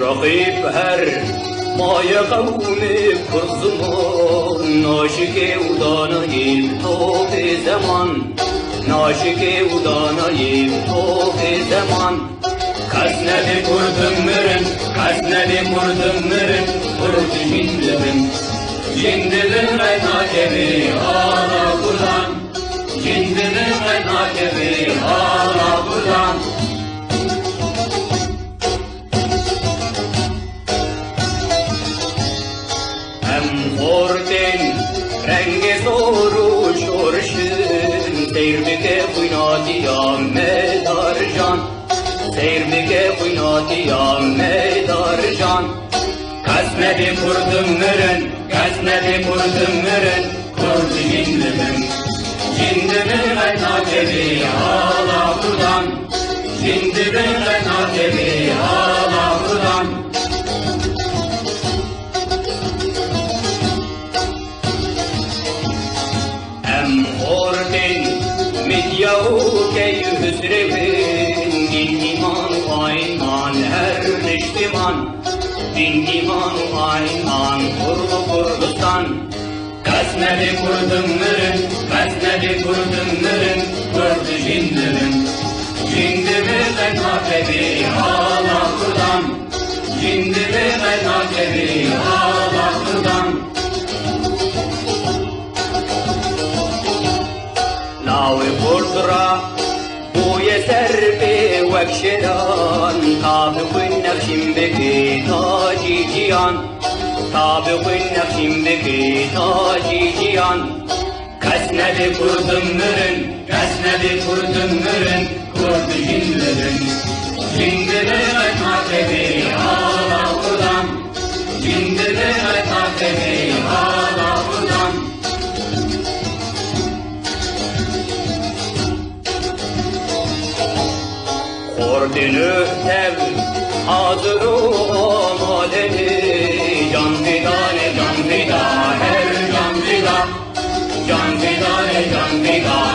رقیب هر مای قوم پرزمان ناشک و دانای توف زمان ناشک و دانای توف زمان کس نده کردم مرن کس نده کردم مرن کرد جندم جندم ناکبی آلا کردم جندم ناکبی آلا کردم خوردن رنگ زور و شورشن سیر بکه خویناتیام میدار جان سیر بکه خویناتیام میدار جان کس نده کردم مرن کس نده کردم مرن کرد جندم جندم ناکبی آلا کردم جندم ناکبی آلا کردم Medyahu ke hüsrevin din iman ayman her niştiman din iman ayman kurdu Kurdistan kasnedi kurdum mırın kasnedi kurdum mırın kurdu jindimin jindimi ben hakebi hala kurdan jindimi ben hakebi hala kurdan ناوی بردرا بوی سر به وکشدان تاب خوین نقشیم بکی تاجی جیان تاب خوین نقشیم بکی تاجی جیان کس نده کردم مرن کس نده کردم مرن کرد جندرن جندرن حاکبی آلا کردم جندرن حاکبی آلا کردم Ordinü tev hazır olmalını can fidane can fida her can fida can fidane can fida